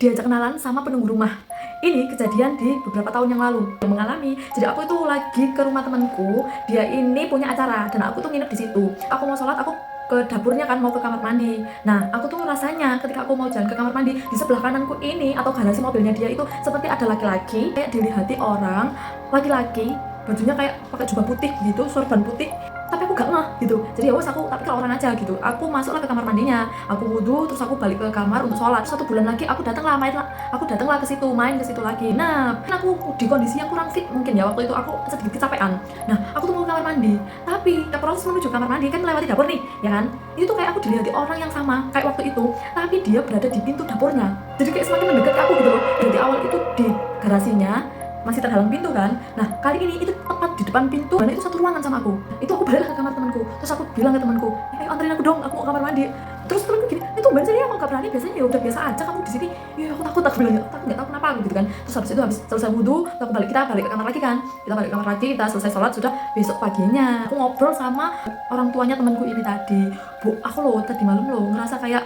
diajak kenalan sama penunggu rumah. Ini kejadian di beberapa tahun yang lalu yang mengalami. Jadi aku itu lagi ke rumah temanku, dia ini punya acara dan aku tuh nginep di situ. Aku mau sholat, aku ke dapurnya kan, mau ke kamar mandi. Nah, aku tuh rasanya ketika aku mau jalan ke kamar mandi, di sebelah kananku ini atau garasi mobilnya dia itu seperti ada laki-laki, kayak dilihati orang, laki-laki, bajunya kayak pakai jubah putih gitu, sorban putih. Tapi aku gak ngeh gitu, jadi ya wes aku tak pikir orang aja gitu. Aku masuklah ke kamar mandinya, aku wudhu, terus aku balik ke kamar untuk sholat. 1 bulan lagi aku datanglah ke situ, main ke situ lagi. Nah, kan aku di kondisi yang kurang fit mungkin ya waktu itu, aku sedikit kecapean. Nah, aku tuh mau ke kamar mandi, tapi proses menuju kamar mandi kan melewati dapur nih, ya kan? Itu kayak aku dilihat orang yang sama kayak waktu itu, tapi dia berada di pintu dapurnya. Jadi kayak semakin mendekat ke aku gitu loh. Dari awal itu di garasinya masih terhalang pintu kan. Nah, kali ini itu tepat di depan pintu dan itu satu ruangan sama aku. Itu aku balik ke kamar temanku. Terus aku bilang ke temanku, "Ayo anterin aku dong, aku mau kamar mandi." Terus temanku gini, "Itu ban saya aku gak berani, biasanya ya udah biasa aja kamu di sini." "Ya aku takut," aku bilang, "Aku nggak tahu kenapa," gitu kan. Terus habis selesai wudhu, kita balik ke kamar lagi kan. Kita balik ke kamar lagi, kita selesai sholat. Sudah besok paginya aku ngobrol sama orang tuanya temanku ini tadi. "Bu, aku loh tadi malam loh ngerasa kayak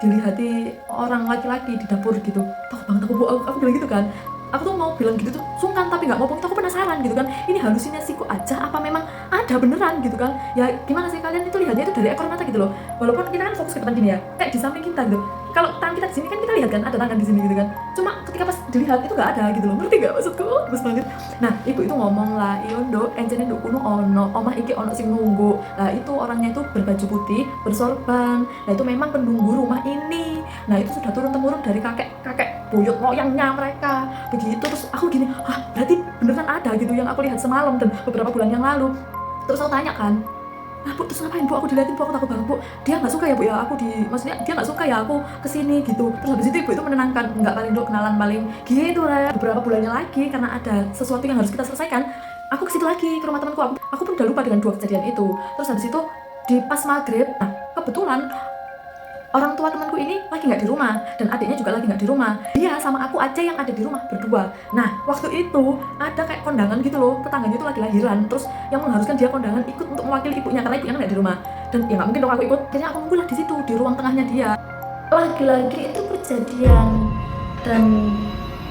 dilihati orang laki-laki di dapur gitu. Takut banget aku, Bu." Aku bilang gitu kan. Aku tuh mau bilang gitu tuh sungkan tapi nggak ngomong, tuh aku penasaran gitu kan, ini halusinasiku aja apa memang ada beneran gitu kan. Ya gimana sih, kalian itu lihatnya itu dari ekor mata gitu loh, walaupun kita kan fokus ke depan gini ya, kayak di samping kita gitu. Kalau tangan kita di sini kan kita lihat kan ada tangan di sini gitu kan, cuma ketika pas dilihat itu nggak ada gitu loh, ngerti nggak maksudku? Bagus banget. Nah, ibu itu ngomong lah, "Iyo nduk, encene nduk kuno ono, omah iki ono sing nunggu." Nah, itu orangnya itu berbaju putih, bersorban. Nah, itu memang penunggu rumah ini. Nah, itu sudah turun temurun dari kakek buyut moyangnya mereka begitu. Terus aku gini, berarti beneran ada gitu yang aku lihat semalam dan beberapa bulan yang lalu. Terus aku tanya kan, "Nah, Bu, terus ngapain, Bu? Aku dilihatin, Bu, aku takut banget, Bu. Dia nggak suka ya, Bu, ya aku maksudnya dia nggak suka ya aku kesini gitu." Terus habis itu ibu itu menenangkan, "Nggak, paling dulu kenalan paling gitu lah." Beberapa bulannya lagi karena ada sesuatu yang harus kita selesaikan, aku ke situ lagi ke rumah temanku. Aku pun udah lupa dengan 2 kejadian itu. Terus habis itu di pas maghrib, nah kebetulan orang tua temanku ini lagi nggak di rumah dan adiknya juga lagi nggak di rumah. Dia sama aku aja yang ada di rumah berdua. Nah, waktu itu ada kayak kondangan gitu loh, tetangganya itu lagi lahiran, terus yang mengharuskan dia kondangan ikut untuk mewakili ibunya karena ibunya nggak di rumah. Dan ya nggak mungkin dong aku ikut. Akhirnya aku nunggulah di situ di ruang tengahnya dia. Lagi-lagi itu kejadian dan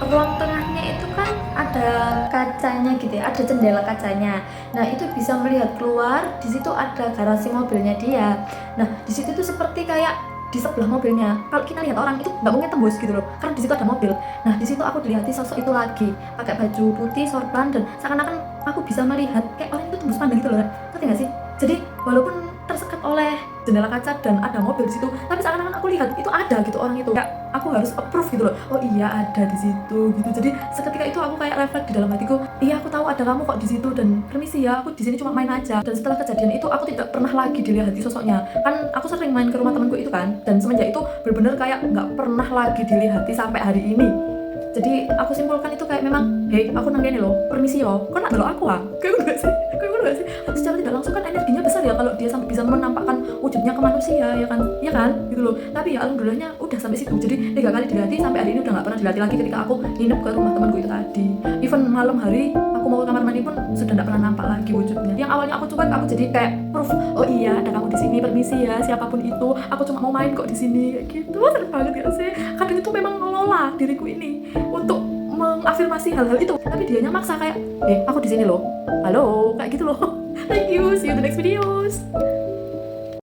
ruang tengahnya itu kan ada kacanya gitu ya, ada jendela kacanya. Nah, itu bisa melihat keluar. Di situ ada garasi mobilnya dia. Nah, di situ tuh seperti kayak di sebelah mobilnya, kalau kita lihat orang itu nggak mungkin tembus gitu loh, karena di situ ada mobil. Nah, di situ aku dilihat sosok itu lagi pakai baju putih, sorban, dan seakan-akan aku bisa melihat kayak orang itu tembus pandang gitu loh, ngerti nggak sih? Jadi walaupun tersekat oleh jendela kaca dan ada mobil di situ, tapi seakan-akan aku lihat itu ada gitu orang itu. Kayak aku harus approve gitu loh. Oh iya, ada di situ gitu. Jadi seketika itu aku kayak refleks di dalam hatiku, "Iya, aku tahu ada kamu kok di situ, dan permisi ya, aku di sini cuma main aja." Dan setelah kejadian itu aku tidak pernah lagi dilihati sosoknya. Kan aku sering main ke rumah temanku itu kan, dan semenjak itu bener-bener kayak nggak pernah lagi dilihati sampai hari ini. Jadi aku simpulkan itu kayak memang, "Hei, aku nang kene loh, permisi yo, kok nak delok aku kayak gak sih? Secara tidak langsung kan energinya besar ya kalau dia sampai bisa menampakkan wujudnya ke manusia, ya kan gitu loh. Tapi ya alhamdulillahnya udah sampai situ. Jadi 3 kali dilihati, sampai hari ini udah nggak pernah dilihati lagi ketika aku nginep ke rumah temanku itu tadi. Even malam hari aku mau ke kamar mandi pun sudah nggak pernah nampak lagi wujudnya. Yang awalnya aku cuek, aku jadi kayak proof, "Oh iya, ada kamu di sini, permisi ya siapapun itu, aku cuma mau main kok di sini." Kayak gitu. Seru banget gak sih? Kadang itu memang ngelola diriku ini untuk mengafirmasi hal-hal itu, tapi dianya maksa kayak, "Aku di sini loh, halo," kayak gitu loh. Thank you, see you in the next videos.